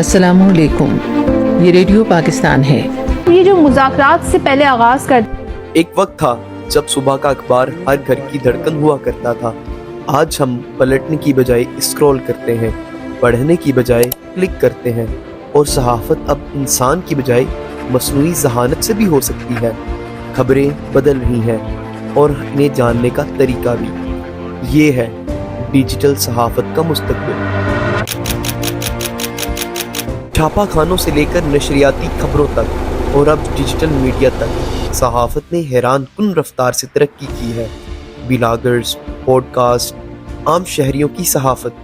अस्सलाम वालेकुम, ये रेडियो पाकिस्तान है। ये जो मुज़ाकरात से पहले आगाज़ कर एक वक्त था जब सुबह का अखबार हर घर की धड़कन हुआ करता था। आज हम पलटने की बजाय स्क्रॉल करते हैं, पढ़ने की बजाय क्लिक करते हैं, और सहाफ़त अब इंसान की बजाय मसनूई ज़हानत से भी हो सकती है। खबरें बदल रही हैं और इन्हें जानने का तरीका भी। ये है डिजिटल सहाफ़त का मुस्तक़बिल। छापा खानों से लेकर नशरियाती खबरों तक और अब डिजिटल मीडिया तक सहाफ़त ने हैरान कुन रफ्तार से तरक्की की है। ब्लॉगर्स, पॉडकास्ट, आम शहरियों की सहाफ़त।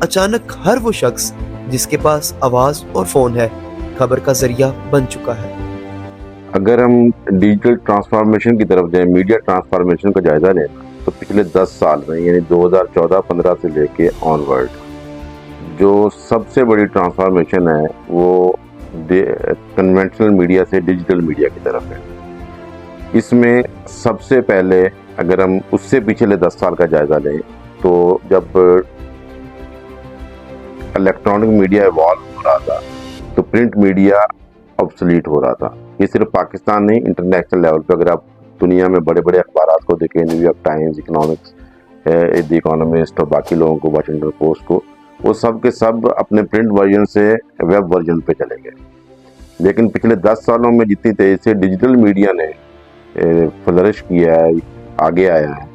अचानक हर वो शख्स जिसके पास आवाज़ और फ़ोन है खबर का ज़रिया बन चुका है। अगर हम डिजिटल ट्रांसफॉर्मेशन की तरफ जाएं, मीडिया ट्रांसफॉर्मेशन का जायज़ा लें, तो पिछले 10 साल में यानी 2014-15 से लेके ऑनवर्ड जो सबसे बड़ी ट्रांसफॉर्मेशन है वो कन्वेंशनल मीडिया से डिजिटल मीडिया की तरफ है। इसमें सबसे पहले अगर हम उससे पिछले 10 साल का जायज़ा लें तो जब इलेक्ट्रॉनिक मीडिया इवॉल्व हो रहा था तो प्रिंट मीडिया ऑब्सोलीट हो रहा था। ये सिर्फ पाकिस्तान नहीं, इंटरनेशनल लेवल पे अगर आप दुनिया में बड़े बड़े अखबार को देखें, New York times, economics, the economist और बाकी लोगों को, वाशिंगटन पोस्ट को, वो सब के सब अपने प्रिंट वर्जन से वेब वर्जन पे चले गए। लेकिन पिछले 10 सालों में जितनी तेज़ी से डिजिटल मीडिया ने फ्लरिश किया है, आगे आया है,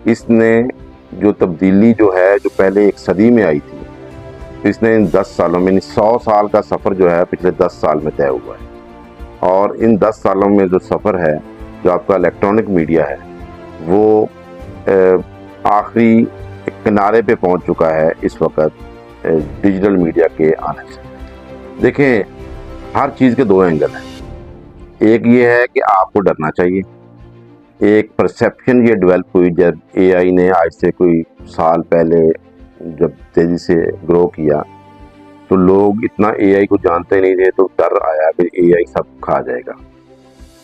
इसने जो तब्दीली जो है जो पहले एक सदी में आई थी, इसने इन 10 सालों में 100 साल का सफ़र जो है पिछले 10 साल में तय हुआ है। और इन 10 सालों में जो सफ़र है जो आपका इलेक्ट्रॉनिक मीडिया है वो आखिरी किनारे पे पहुंच चुका है इस वक्त डिजिटल मीडिया के आने से। देखें, हर चीज़ के दो एंगल हैं। एक ये है कि आपको डरना चाहिए। एक परसेप्शन ये डेवलप हुई जब एआई ने आज से कोई साल पहले जब तेज़ी से ग्रो किया तो लोग इतना एआई को जानते नहीं थे, तो डर आया कि एआई सब खा जाएगा,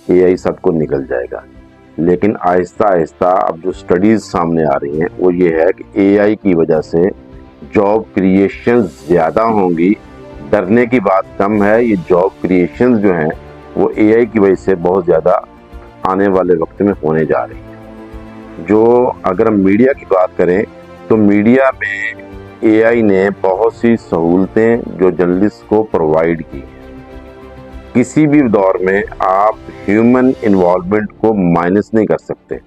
एआई सबको निकल जाएगा। लेकिन आहिस्ता आहिस्ता अब जो स्टडीज़ सामने आ रही हैं वो ये है कि एआई की वजह से जॉब क्रिएशन ज़्यादा होंगी। डरने की बात कम है, ये जॉब क्रिएशन जो हैं वो एआई की वजह से बहुत ज़्यादा आने वाले वक्त में होने जा रही हैं। जो अगर हम मीडिया की बात करें तो मीडिया में एआई ने बहुत सी सहूलतें जो जर्नलिस्ट को प्रोवाइड की हैं। किसी भी दौर में आप ह्यूमन इन्वॉल्वमेंट को माइनस नहीं कर सकते।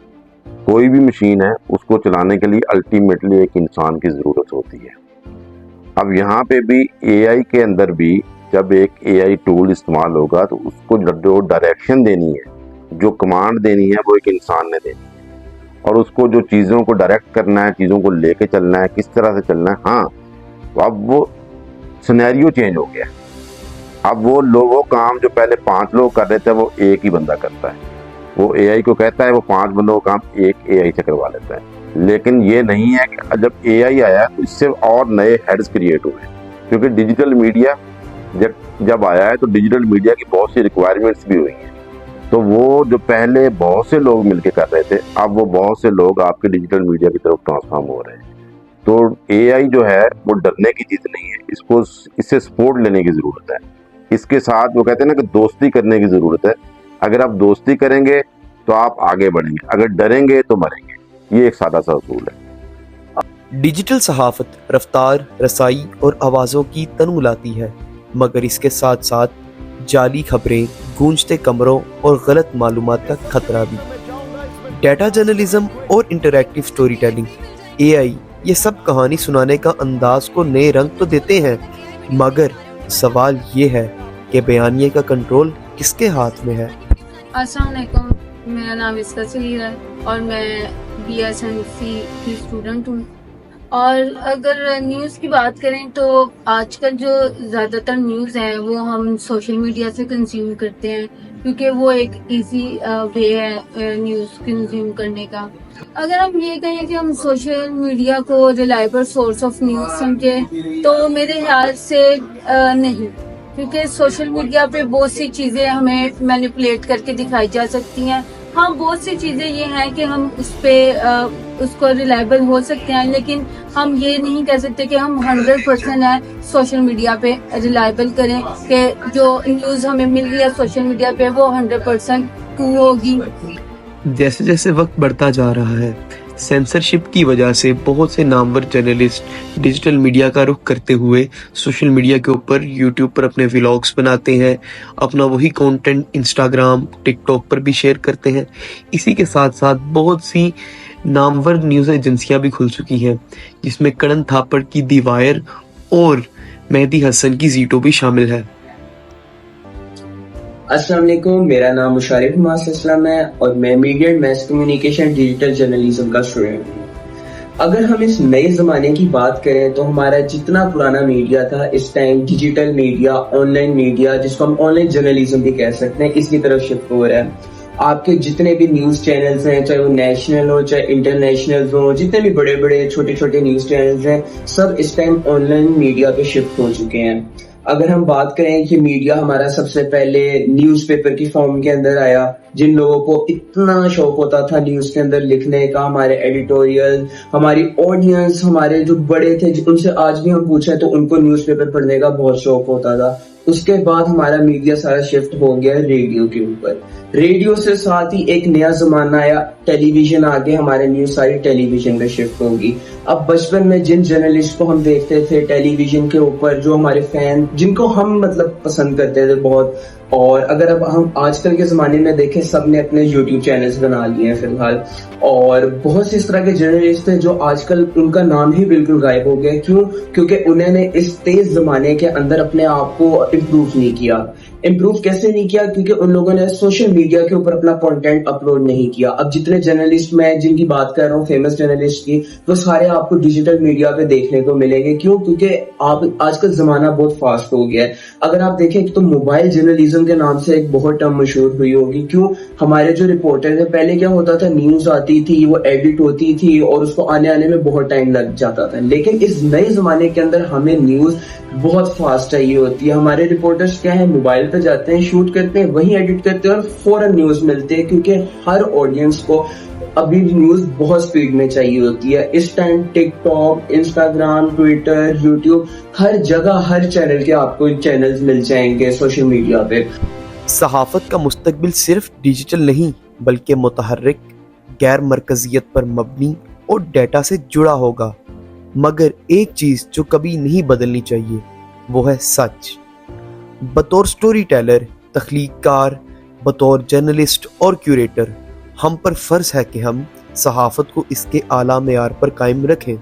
कोई भी मशीन है उसको चलाने के लिए अल्टीमेटली एक इंसान की ज़रूरत होती है। अब यहाँ पे भी एआई के अंदर भी जब एक एआई टूल इस्तेमाल होगा तो उसको जो डायरेक्शन देनी है, जो कमांड देनी है, वो एक इंसान ने देनी है। और उसको जो चीज़ों को डायरेक्ट करना है, चीज़ों को लेके चलना है, किस तरह से चलना है, हाँ, तो अब वो सिनेरियो चेंज हो गया। अब वो काम जो पहले 5 लोग कर रहे थे वो एक ही बंदा करता है। वो एआई को कहता है वो 5 बंदों का काम एक एआई से करवा लेता है। लेकिन ये नहीं है कि जब एआई आया तो इससे और नए हेड्स क्रिएट हुए, क्योंकि डिजिटल मीडिया जब आया है तो डिजिटल मीडिया की बहुत सी रिक्वायरमेंट्स भी हुई हैं। तो वो जो पहले बहुत से लोग मिलके कर रहे थे, अब वो बहुत से लोग आपके डिजिटल मीडिया की तरफ ट्रांसफॉर्म हो रहे हैं। तो एआई जो है वो डरने की चीज़ नहीं है, इससे सपोर्ट लेने की ज़रूरत है। इसके साथ वो कहते हैं ना कि दोस्ती करने की ज़रूरत है। अगर आप दोस्ती करेंगे तो आप आगे बढ़ेंगे, अगर डरेंगे तो मरेंगे। ये एक सादा सा असूल है। डिजिटल सहाफ़त रफ्तार, रसाई और आवाज़ों की तनू लाती है, मगर इसके साथ साथ जाली खबरें, गूंजते कमरों और गलत मालूमात का खतरा भी। डाटा जर्नलिज्म और इंटरैक्टिव स्टोरी टेलिंग, एआई, ये सब कहानी सुनाने का अंदाज को नए रंग तो देते हैं, मगर सवाल ये है कि बयानिए का कंट्रोल किसके हाथ में है। अस्सलाम वालेकुम, मेरा नाम इसका सलीर है और मैं BSNC की स्टूडेंट हूँ। और अगर न्यूज़ की बात करें तो आजकल जो ज़्यादातर न्यूज़ है वो हम सोशल मीडिया से कंज्यूम करते हैं, क्योंकि वो एक इजी वे है न्यूज़ कंज्यूम करने का। अगर हम ये कहें कि हम सोशल मीडिया को रिलायबल सोर्स ऑफ न्यूज़ समझें तो मेरे ख्याल से नहीं, क्योंकि सोशल मीडिया पे बहुत सी चीज़ें हमें मैनिपुलेट करके दिखाई जा सकती हैं। ہاں بہت سی چیزیں یہ ہیں کہ ہم اس پہ اس کو ریلائبل ہو سکتے ہیں، لیکن ہم یہ نہیں کہہ سکتے کہ ہم 100% ہیں سوشل میڈیا پہ ریلائبل کریں کہ جو نیوز ہمیں مل رہی ہے سوشل میڈیا پہ وہ 100% ٹرو ہوگی۔ جیسے جیسے وقت بڑھتا جا رہا ہے، سینسرشپ کی وجہ سے بہت سے نامور جرنلسٹ ڈیجیٹل میڈیا کا رخ کرتے ہوئے سوشل میڈیا کے اوپر یوٹیوب پر اپنے ولاگز بناتے ہیں، اپنا وہی کانٹینٹ انسٹاگرام ٹک ٹاک پر بھی شیئر کرتے ہیں۔ اسی کے ساتھ ساتھ بہت سی نامور نیوز ایجنسیاں بھی کھل چکی ہیں، جس میں کرن تھاپڑ کی دی وائر اور مہدی حسن کی زیٹو بھی شامل ہے۔ السلام علیکم، میرا نام مشارف ماس اسلام ہے اور میں media and mass communication digital journalism کا اسٹوڈنٹ ہوں۔ اگر ہم اس نئے زمانے کی بات کریں تو ہمارا جتنا پرانا میڈیا تھا اس time digital media, online media, جس کو ہم آن لائن جرنلزم بھی کہہ سکتے ہیں، اس کی طرف شفٹ ہو رہا ہے۔ آپ کے جتنے بھی نیوز چینلز ہیں، چاہے وہ نیشنل ہو چاہے انٹرنیشنل ہو، جتنے بھی بڑے بڑے چھوٹے چھوٹے نیوز چینلز ہیں، سب اس ٹائم آن لائن میڈیا پہ شفٹ ہو چکے ہیں۔ اگر ہم بات کریں کہ میڈیا ہمارا سب سے پہلے نیوز پیپر کی فارم کے اندر آیا، جن لوگوں کو اتنا شوق ہوتا تھا نیوز کے اندر لکھنے کا، ہمارے ایڈیٹوریل، ہماری آڈینس، ہمارے جو بڑے تھے ان سے آج بھی ہم پوچھیں تو ان کو نیوز پیپر پڑھنے کا بہت شوق ہوتا تھا۔ اس کے بعد ہمارا میڈیا سارا شفٹ ہو گیا ریڈیو کے اوپر۔ ریڈیو سے ساتھ ہی ایک نیا زمانہ آیا، ٹیلی ویژن آگے، ہمارے نیوز ساری ٹیلی ویژن پہ شفٹ ہوگی۔ اب بچپن میں جن جرنلسٹ کو ہم دیکھتے تھے ٹیلی ویژن کے اوپر، جو ہمارے فین جن کو ہم پسند کرتے تھے بہت، اور اگر اب ہم آج کل کے زمانے میں دیکھیں سب نے اپنے یوٹیوب چینلز بنا لیے ہیں فی الحال، اور بہت سے اس طرح کے جرنلسٹ ہیں جو آج کل ان کا نام ہی بالکل غائب ہو گیا۔ کیوں؟ کیونکہ انہوں نے اس تیز زمانے کے اندر اپنے آپ کو امپروو نہیں کیا۔ امپروو کیسے نہیں کیا؟ کیونکہ ان لوگوں نے سوشل میڈیا کے اوپر اپنا کنٹینٹ اپلوڈ نہیں کیا۔ اب جتنے جرنلسٹ میں جن کی بات کر رہا ہوں فیمس جرنلسٹ کی، وہ سارے آپ کو ڈیجیٹل میڈیا پہ دیکھنے کو ملیں گے۔ کیوں؟ کیونکہ آج کل زمانہ بہت فاسٹ ہو گیا ہے۔ اگر آپ دیکھیں تو موبائل جرنلزم کے نام سے ایک بہت ٹرم مشہور ہوئی ہوگی۔ کیوں؟ ہمارے جو رپورٹر تھے پہلے کیا ہوتا تھا، نیوز آتی تھی، وہ ایڈٹ ہوتی تھی اور اس کو آنے میں بہت ٹائم لگ جاتا تھا، لیکن اس نئے زمانے کے اندر ہمیں نیوز بہت فاسٹ چاہیے ہوتی ہے۔ ہمارے رپورٹرز کیا ہے، موبائل پہ جاتے ہیں، شوٹ کرتے ہیں، وہیں ایڈٹ کرتے ہیں اور فوراً نیوز ملتے ہیں، کیونکہ ہر آڈینس کو ابھی نیوز بہت سپیڈ میں چاہیے ہوتی ہے۔ اس ٹائم ٹک ٹاک، انسٹاگرام، ٹویٹر، یوٹیوب، ہر جگہ ہر چینل کے آپ کو چینلز مل جائیں گے سوشل میڈیا پہ۔ صحافت کا مستقبل صرف ڈیجیٹل نہیں بلکہ متحرک، غیر مرکزیت پر مبنی اور ڈیٹا سے جڑا ہوگا، مگر ایک چیز جو کبھی نہیں بدلنی چاہیے وہ ہے سچ۔ بطور سٹوری ٹیلر، تخلیق کار، بطور جرنلسٹ اور کیوریٹر، ہم پر فرض ہے کہ ہم صحافت کو اس کے اعلیٰ معیار پر قائم رکھیں۔